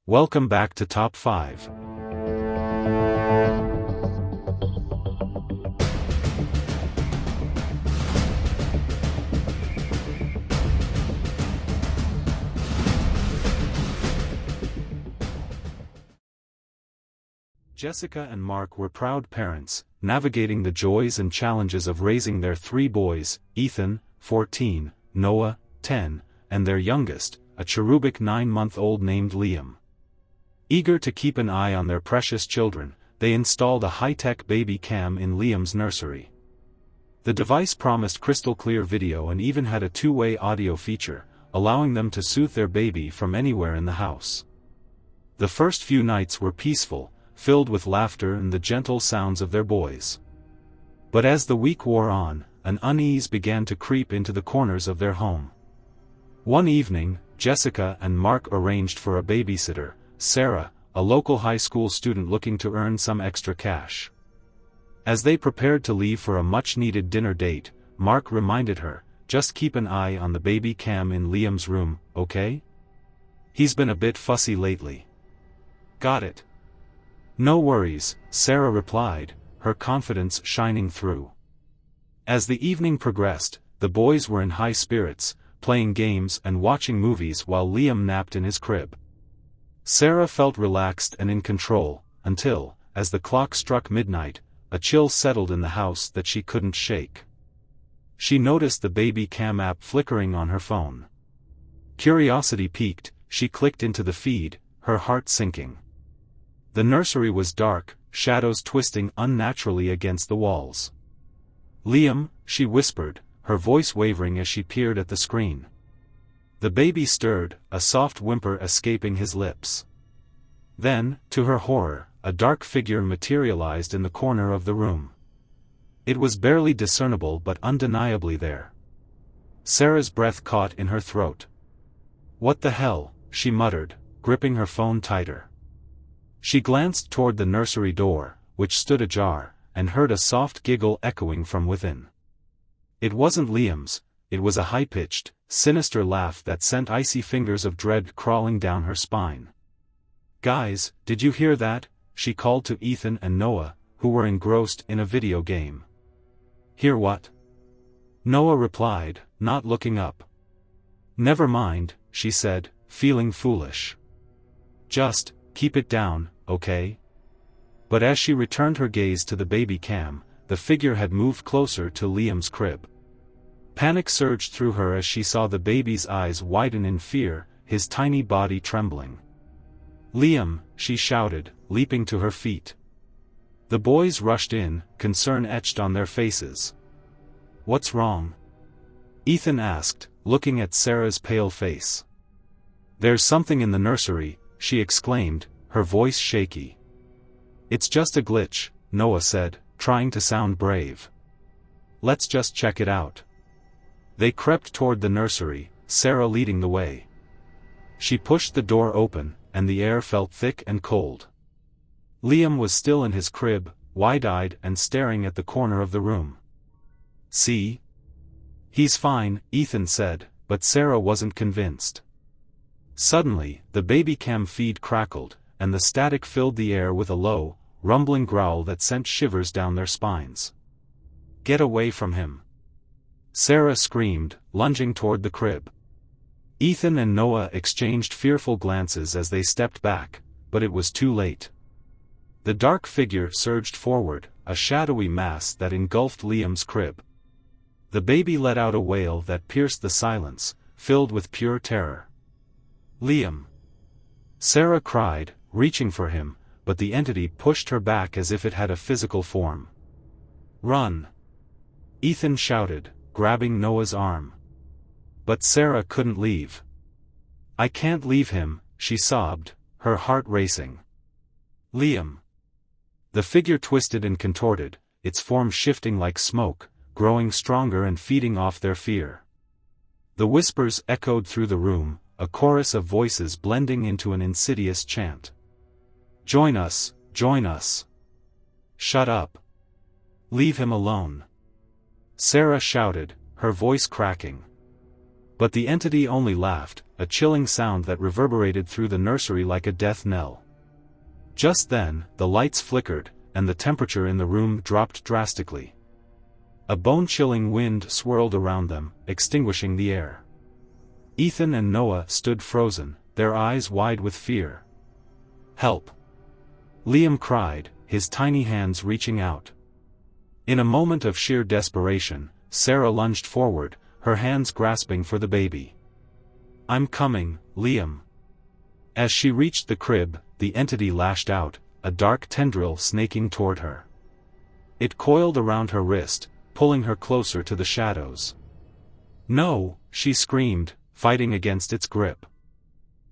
Welcome back to Top 5. Jessica and Mark were proud parents, navigating the joys and challenges of raising their three boys, Ethan, 14, Noah, 10, and their youngest, a cherubic 9-month-old named Liam. Eager to keep an eye on their precious children, they installed a high-tech baby cam in Liam's nursery. The device promised crystal-clear video and even had a two-way audio feature, allowing them to soothe their baby from anywhere in the house. The first few nights were peaceful, filled with laughter and the gentle sounds of their boys. But as the week wore on, an unease began to creep into the corners of their home. One evening, Jessica and Mark arranged for a babysitter, Sarah, a local high school student looking to earn some extra cash. As they prepared to leave for a much-needed dinner date, Mark reminded her, "Just keep an eye on the baby cam in Liam's room, okay? He's been a bit fussy lately." "Got it." "No worries," Sarah replied, her confidence shining through. As the evening progressed, the boys were in high spirits, playing games and watching movies while Liam napped in his crib. Sarah felt relaxed and in control, until, as the clock struck midnight, a chill settled in the house that she couldn't shake. She noticed the baby cam app flickering on her phone. Curiosity piqued, she clicked into the feed, her heart sinking. The nursery was dark, shadows twisting unnaturally against the walls. "Liam," she whispered, her voice wavering as she peered at the screen. The baby stirred, a soft whimper escaping his lips. Then, to her horror, a dark figure materialized in the corner of the room. It was barely discernible but undeniably there. Sarah's breath caught in her throat. "What the hell?" she muttered, gripping her phone tighter. She glanced toward the nursery door, which stood ajar, and heard a soft giggle echoing from within. It wasn't Liam's, it was a high-pitched, sinister laugh that sent icy fingers of dread crawling down her spine. "Guys, did you hear that?" she called to Ethan and Noah, who were engrossed in a video game. "Hear what?" Noah replied, not looking up. "Never mind," she said, feeling foolish. "Just keep it down, okay?" But as she returned her gaze to the baby cam, the figure had moved closer to Liam's crib. Panic surged through her as she saw the baby's eyes widen in fear, his tiny body trembling. "Liam," she shouted, leaping to her feet. The boys rushed in, concern etched on their faces. "What's wrong?" Ethan asked, looking at Sarah's pale face. "There's something in the nursery," she exclaimed, her voice shaky. "It's just a glitch," Noah said, trying to sound brave. "Let's just check it out." They crept toward the nursery, Sarah leading the way. She pushed the door open, and the air felt thick and cold. Liam was still in his crib, wide-eyed and staring at the corner of the room. "See? He's fine," Ethan said, but Sarah wasn't convinced. Suddenly, the baby cam feed crackled, and the static filled the air with a low, rumbling growl that sent shivers down their spines. "Get away from him!" Sarah screamed, lunging toward the crib. Ethan and Noah exchanged fearful glances as they stepped back, but it was too late. The dark figure surged forward, a shadowy mass that engulfed Liam's crib. The baby let out a wail that pierced the silence, filled with pure terror. "Liam!" Sarah cried, reaching for him, but the entity pushed her back as if it had a physical form. "Run!" Ethan shouted, grabbing Noah's arm. But Sarah couldn't leave. "I can't leave him," she sobbed, her heart racing. "Liam!" The figure twisted and contorted, its form shifting like smoke, growing stronger and feeding off their fear. The whispers echoed through the room, a chorus of voices blending into an insidious chant. "Join us, join us. Shut up. Leave him alone." Sarah shouted, her voice cracking. But the entity only laughed, a chilling sound that reverberated through the nursery like a death knell. Just then, the lights flickered, and the temperature in the room dropped drastically. A bone-chilling wind swirled around them, extinguishing the air. Ethan and Noah stood frozen, their eyes wide with fear. "Help!" Liam cried, his tiny hands reaching out. In a moment of sheer desperation, Sarah lunged forward, her hands grasping for the baby. "I'm coming, Liam." As she reached the crib, the entity lashed out, a dark tendril snaking toward her. It coiled around her wrist, pulling her closer to the shadows. "No," she screamed, fighting against its grip.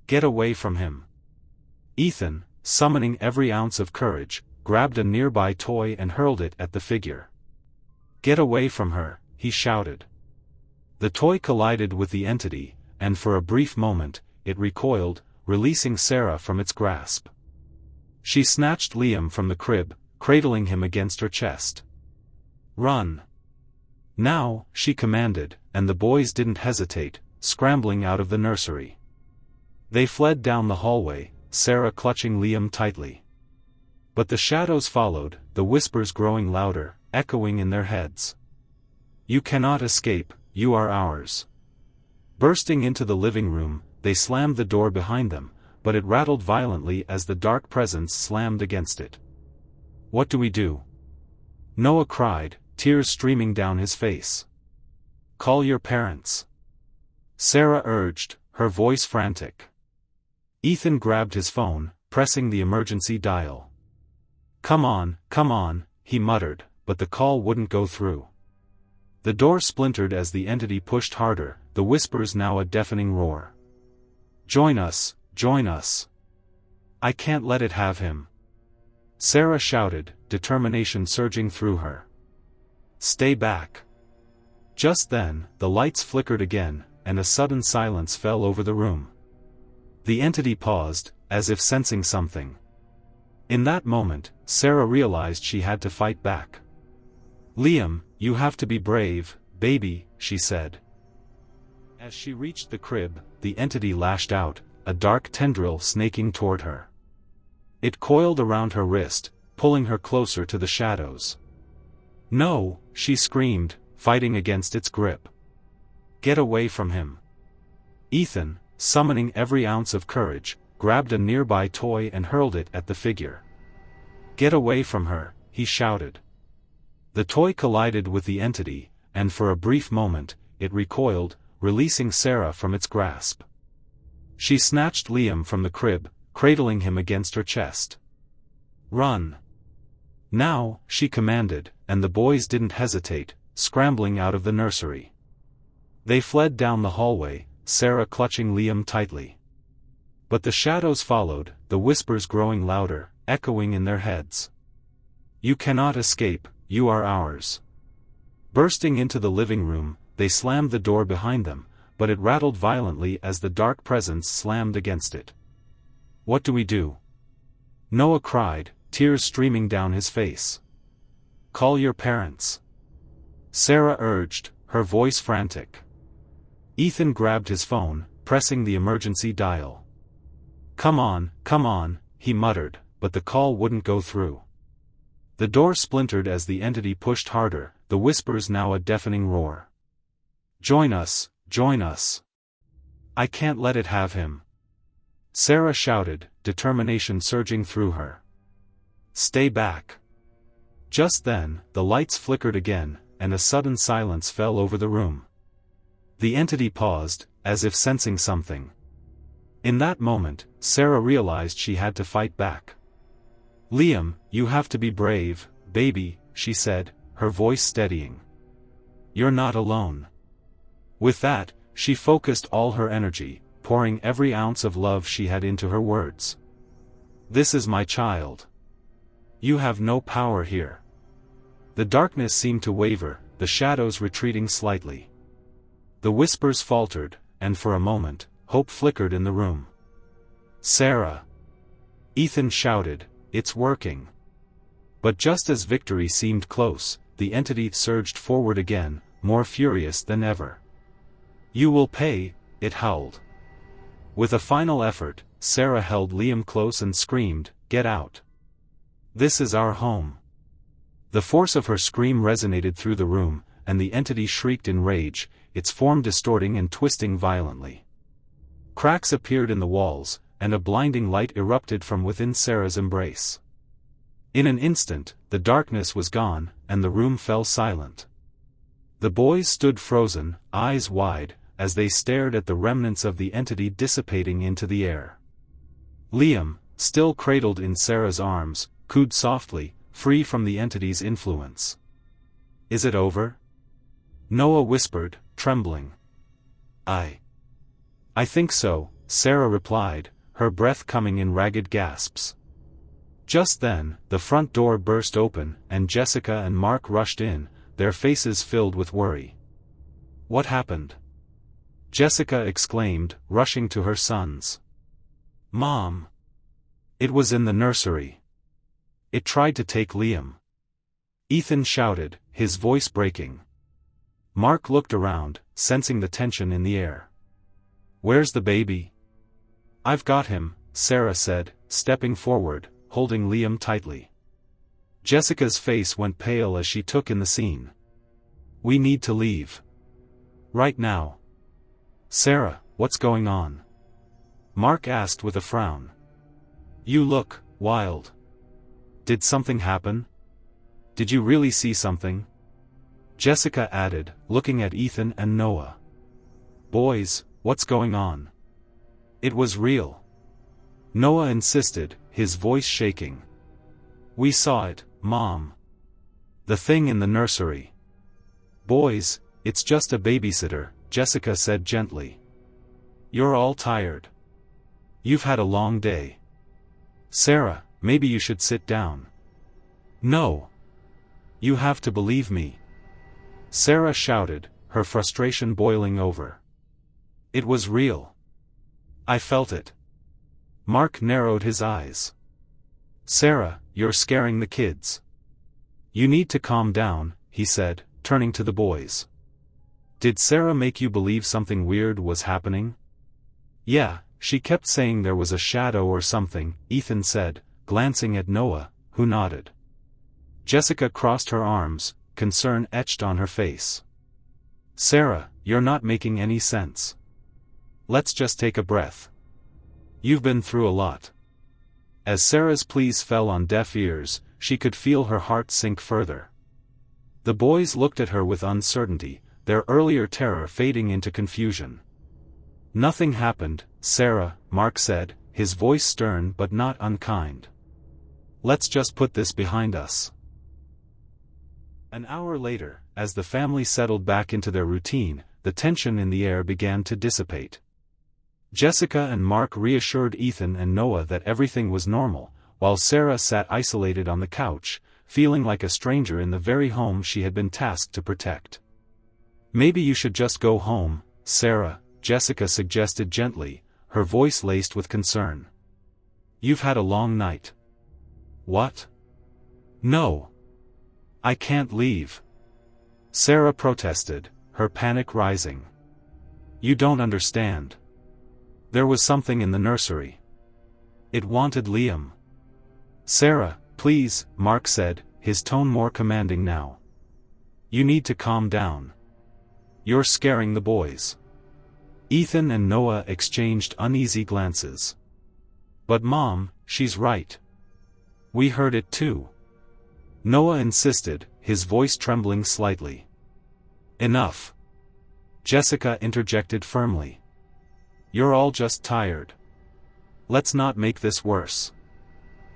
"Get away from him." Ethan, summoning every ounce of courage, grabbed a nearby toy and hurled it at the figure. "Get away from her," he shouted. The toy collided with the entity, and for a brief moment, it recoiled, releasing Sarah from its grasp. She snatched Liam from the crib, cradling him against her chest. "Run!" "Now," she commanded, and the boys didn't hesitate, scrambling out of the nursery. They fled down the hallway, Sarah clutching Liam tightly. But the shadows followed, the whispers growing louder, echoing in their heads. "You cannot escape, you are ours." Bursting into the living room, they slammed the door behind them, but it rattled violently as the dark presence slammed against it. "What do we do?" Noah cried, tears streaming down his face. "Call your parents," Sarah urged, her voice frantic. Ethan grabbed his phone, pressing the emergency dial. Come on," he muttered, but the call wouldn't go through. The door splintered as the entity pushed harder, the whispers now a deafening roar. Join us, join us. I can't let it have him," Sarah shouted, determination surging through her. "Stay back." Just then, the lights flickered again, and a sudden silence fell over the room. The entity paused, as if sensing something. In that moment, Sarah realized she had to fight back. "Liam, you have to be brave, baby," she said. As she reached the crib, the entity lashed out, a dark tendril snaking toward her. It coiled around her wrist, pulling her closer to the shadows. "No," she screamed, fighting against its grip. "Get away from him." Ethan, summoning every ounce of courage, grabbed a nearby toy and hurled it at the figure. "Get away from her," he shouted. The toy collided with the entity, and for a brief moment, it recoiled, releasing Sarah from its grasp. She snatched Liam from the crib, cradling him against her chest. "Run!" "Now," she commanded, and the boys didn't hesitate, scrambling out of the nursery. They fled down the hallway, Sarah clutching Liam tightly. But the shadows followed, the whispers growing louder, echoing in their heads. "You cannot escape, you are ours." Bursting into the living room, they slammed the door behind them, but it rattled violently as the dark presence slammed against it. "What do we do?" Noah cried, tears streaming down his face. "Call your parents," Sarah urged, her voice frantic. Ethan grabbed his phone, pressing the emergency dial. Come on," he muttered, but the call wouldn't go through. The door splintered as the entity pushed harder, the whispers now a deafening roar. Join us, join us. I can't let it have him," Sarah shouted, determination surging through her. "Stay back." Just then, the lights flickered again, and a sudden silence fell over the room. The entity paused, as if sensing something. In that moment, Sarah realized she had to fight back. "Liam, you have to be brave, baby," she said, her voice steadying. "You're not alone." With that, she focused all her energy, pouring every ounce of love she had into her words. "This is my child. You have no power here." The darkness seemed to waver, the shadows retreating slightly. The whispers faltered, and for a moment, hope flickered in the room. "Sarah!" Ethan shouted, "It's working." But just as victory seemed close, the entity surged forward again, more furious than ever. You will pay, it howled. With a final effort, Sarah held Liam close and screamed, "Get out! This is our home!" The force of her scream resonated through the room, and the entity shrieked in rage, its form distorting and twisting violently. Cracks appeared in the walls, and a blinding light erupted from within Sarah's embrace. In an instant, the darkness was gone, and the room fell silent. The boys stood frozen, eyes wide, as they stared at the remnants of the entity dissipating into the air. Liam, still cradled in Sarah's arms, cooed softly, free from the entity's influence. "Is it over?" Noah whispered, trembling. I think so," Sarah replied, her breath coming in ragged gasps. Just then, the front door burst open, and Jessica and Mark rushed in, their faces filled with worry. "What happened?" Jessica exclaimed, rushing to her sons. "Mom! It was in the nursery. It tried to take Liam." Ethan shouted, his voice breaking. Mark looked around, sensing the tension in the air. "Where's the baby?" "I've got him," Sarah said, stepping forward, holding Liam tightly. Jessica's face went pale as she took in the scene. "We need to leave. Right now." "Sarah, what's going on?" Mark asked with a frown. "You look wild. Did something happen? Did you really see something?" Jessica added, looking at Ethan and Noah. "Boys, what's going on?" "It was real," Noah insisted, his voice shaking. "We saw it, Mom. The thing in the nursery." "Boys, it's just a babysitter," Jessica said gently. "You're all tired. You've had a long day. Sarah, maybe you should sit down." "No. You have to believe me," Sarah shouted, her frustration boiling over. "It was real. I felt it." Mark narrowed his eyes. "Sarah, you're scaring the kids. You need to calm down," he said, turning to the boys. "Did Sarah make you believe something weird was happening?" "Yeah, she kept saying there was a shadow or something," Ethan said, glancing at Noah, who nodded. Jessica crossed her arms, concern etched on her face. "Sarah, you're not making any sense. Let's just take a breath. You've been through a lot." As Sarah's pleas fell on deaf ears, she could feel her heart sink further. The boys looked at her with uncertainty, their earlier terror fading into confusion. "Nothing happened, Sarah," Mark said, his voice stern but not unkind. "Let's just put this behind us." An hour later, as the family settled back into their routine, the tension in the air began to dissipate. Jessica and Mark reassured Ethan and Noah that everything was normal, while Sarah sat isolated on the couch, feeling like a stranger in the very home she had been tasked to protect. "Maybe you should just go home, Sarah," Jessica suggested gently, her voice laced with concern. "You've had a long night." "What? No. I can't leave," Sarah protested, her panic rising. "You don't understand. There was something in the nursery. It wanted Liam." "Sarah, please," Mark said, his tone more commanding now. "You need to calm down. You're scaring the boys." Ethan and Noah exchanged uneasy glances. "But Mom, she's right. We heard it too," Noah insisted, his voice trembling slightly. "Enough," Jessica interjected firmly. "You're all just tired. Let's not make this worse.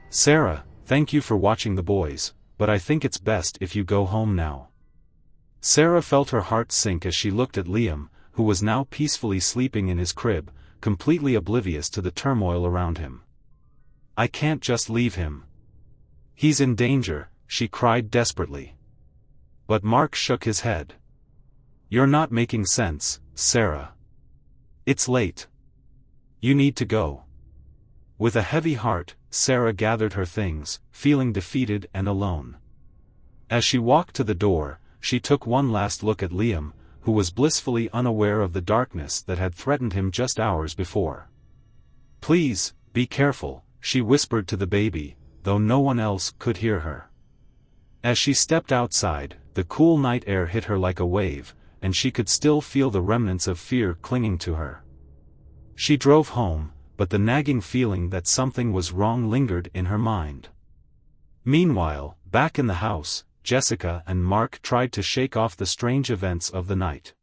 Sarah, thank you for watching the boys, but I think it's best if you go home now." Sarah felt her heart sink as she looked at Liam, who was now peacefully sleeping in his crib, completely oblivious to the turmoil around him. "I can't just leave him. He's in danger," she cried desperately. But Mark shook his head. "You're not making sense, Sarah. It's late. You need to go." With a heavy heart, Sarah gathered her things, feeling defeated and alone. As she walked to the door, she took one last look at Liam, who was blissfully unaware of the darkness that had threatened him just hours before. "Please, be careful," she whispered to the baby, though no one else could hear her. As she stepped outside, the cool night air hit her like a wave, and she could still feel the remnants of fear clinging to her. She drove home, but the nagging feeling that something was wrong lingered in her mind. Meanwhile, back in the house, Jessica and Mark tried to shake off the strange events of the night.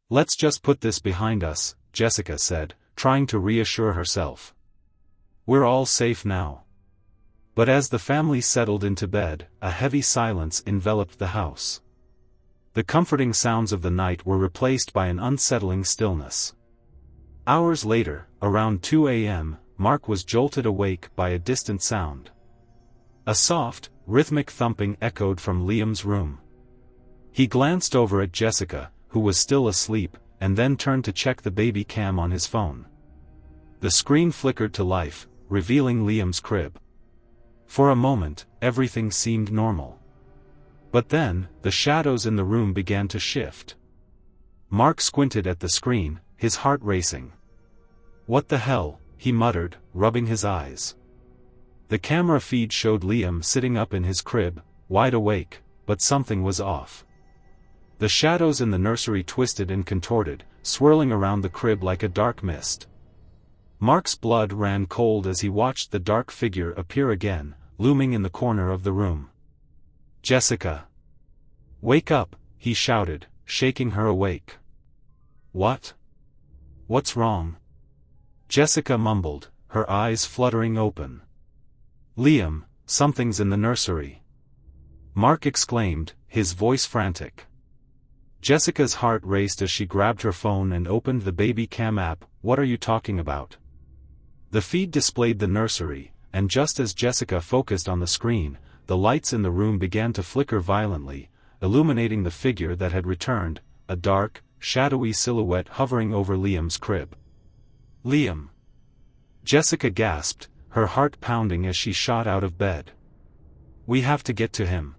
"Let's just put this behind us," Jessica said, trying to reassure herself. "We're all safe now." But as the family settled into bed, a heavy silence enveloped the house. The comforting sounds of the night were replaced by an unsettling stillness. Hours later, around 2 a.m., Mark was jolted awake by a distant sound. A soft, rhythmic thumping echoed from Liam's room. He glanced over at Jessica, who was still asleep, and then turned to check the baby cam on his phone. The screen flickered to life, revealing Liam's crib. For a moment, everything seemed normal. But then, the shadows in the room began to shift. Mark squinted at the screen, his heart racing. "What the hell?" he muttered, rubbing his eyes. The camera feed showed Liam sitting up in his crib, wide awake, but something was off. The shadows in the nursery twisted and contorted, swirling around the crib like a dark mist. Mark's blood ran cold as he watched the dark figure appear again, looming in the corner of the room. "Jessica! Wake up!" he shouted, shaking her awake. "What? What's wrong?" Jessica mumbled, her eyes fluttering open. "Liam, something's in the nursery!" Mark exclaimed, his voice frantic. Jessica's heart raced as she grabbed her phone and opened the baby cam app. "What are you talking about?" The feed displayed the nursery, and just as Jessica focused on the screen, the lights in the room began to flicker violently, illuminating the figure that had returned, a dark, shadowy silhouette hovering over Liam's crib. "Liam!" Jessica gasped, her heart pounding as she shot out of bed. "We have to get to him."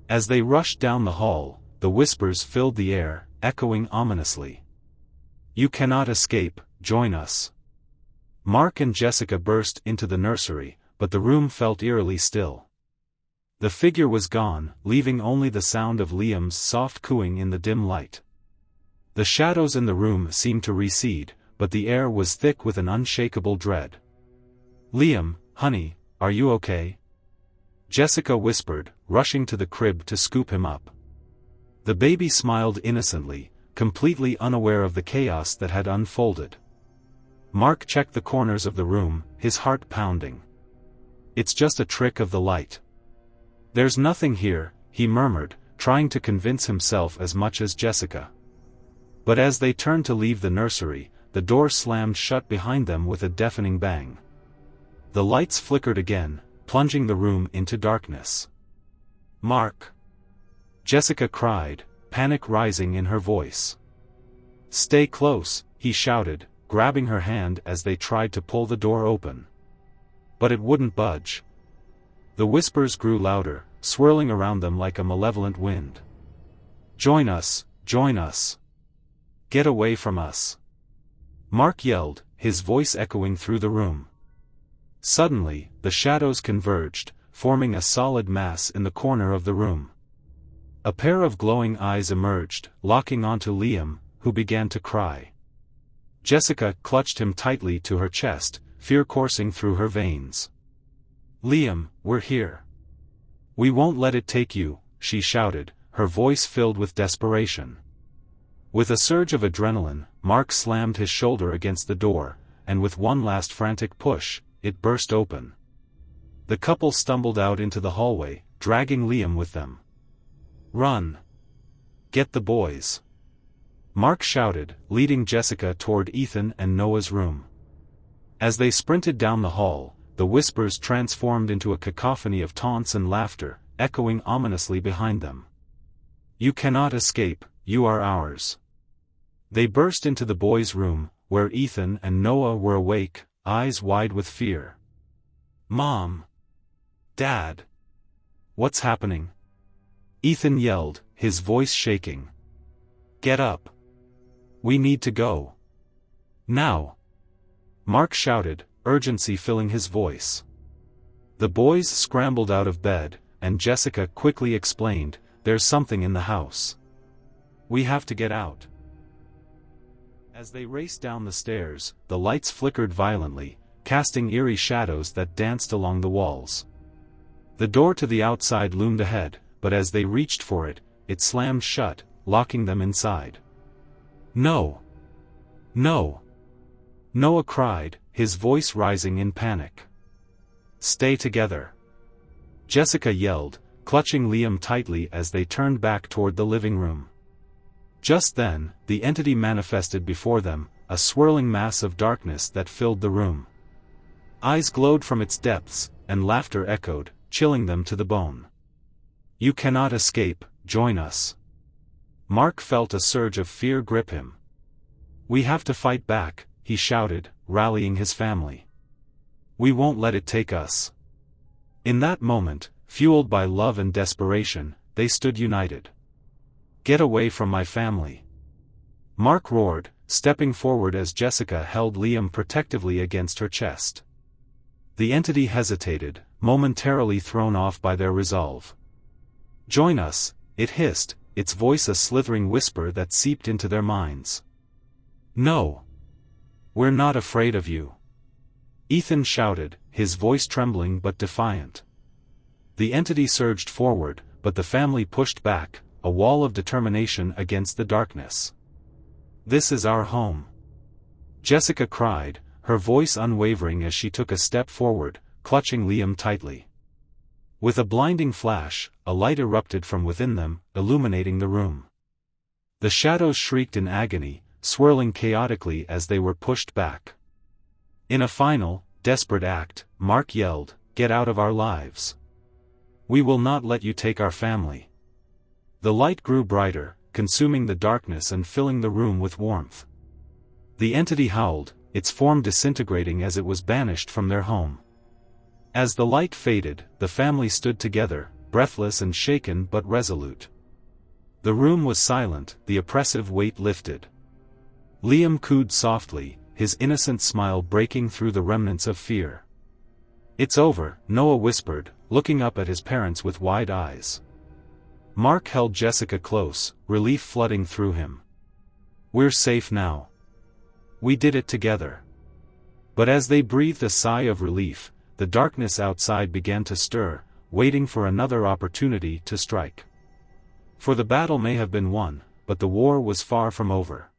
As they rushed down the hall, the whispers filled the air, echoing ominously. "You cannot escape, join us." Mark and Jessica burst into the nursery, but the room felt eerily still. The figure was gone, leaving only the sound of Liam's soft cooing in the dim light. The shadows in the room seemed to recede, but the air was thick with an unshakable dread. "Liam, honey, are you okay?" Jessica whispered, rushing to the crib to scoop him up. The baby smiled innocently, completely unaware of the chaos that had unfolded. Mark checked the corners of the room, his heart pounding. "It's just a trick of the light." "There's nothing here," he murmured, trying to convince himself as much as Jessica. But as they turned to leave the nursery, the door slammed shut behind them with a deafening bang. The lights flickered again, plunging the room into darkness. "Mark!" Jessica cried, panic rising in her voice. "Stay close," he shouted, grabbing her hand as they tried to pull the door open. But it wouldn't budge. The whispers grew louder, swirling around them like a malevolent wind. "Join us, join us! Get away from us!" Mark yelled, his voice echoing through the room. Suddenly, the shadows converged, forming a solid mass in the corner of the room. A pair of glowing eyes emerged, locking onto Liam, who began to cry. Jessica clutched him tightly to her chest, fear coursing through her veins. "Liam, we're here. We won't let it take you," she shouted, her voice filled with desperation. With a surge of adrenaline, Mark slammed his shoulder against the door, and with one last frantic push, it burst open. The couple stumbled out into the hallway, dragging Liam with them. "Run! Get the boys!" Mark shouted, leading Jessica toward Ethan and Noah's room. As they sprinted down the hall, the whispers transformed into a cacophony of taunts and laughter, echoing ominously behind them. "You cannot escape, you are ours." They burst into the boys' room, where Ethan and Noah were awake, eyes wide with fear. "Mom! Dad! What's happening?" Ethan yelled, his voice shaking. Get up. We need to go. Now. Mark shouted, urgency filling his voice. The boys scrambled out of bed, and Jessica quickly explained, "There's something in the house. We have to get out." As they raced down the stairs, the lights flickered violently, casting eerie shadows that danced along the walls. The door to the outside loomed ahead, but as they reached for it, it slammed shut, locking them inside. "No! No!" Noah cried, his voice rising in panic. "Stay together!" Jessica yelled, clutching Liam tightly as they turned back toward the living room. Just then, the entity manifested before them, a swirling mass of darkness that filled the room. Eyes glowed from its depths, and laughter echoed, chilling them to the bone. "You cannot escape, join us." Mark felt a surge of fear grip him. "We have to fight back," he shouted, rallying his family. "We won't let it take us." In that moment, fueled by love and desperation, they stood united. "Get away from my family!" Mark roared, stepping forward as Jessica held Liam protectively against her chest. The entity hesitated, momentarily thrown off by their resolve. "Join us," it hissed, its voice a slithering whisper that seeped into their minds. "No. We're not afraid of you," Ethan shouted, his voice trembling but defiant. The entity surged forward, but the family pushed back, a wall of determination against the darkness. "This is our home," Jessica cried, her voice unwavering as she took a step forward, clutching Liam tightly. With a blinding flash, a light erupted from within them, illuminating the room. The shadows shrieked in agony, swirling chaotically as they were pushed back. In a final, desperate act, Mark yelled, "Get out of our lives! We will not let you take our family!" The light grew brighter, consuming the darkness and filling the room with warmth. The entity howled, its form disintegrating as it was banished from their home. As the light faded, the family stood together, breathless and shaken but resolute. The room was silent, the oppressive weight lifted. Liam cooed softly, his innocent smile breaking through the remnants of fear. "It's over," Noah whispered, looking up at his parents with wide eyes. Mark held Jessica close, relief flooding through him. "We're safe now. We did it together." But as they breathed a sigh of relief, the darkness outside began to stir, waiting for another opportunity to strike. For the battle may have been won, but the war was far from over.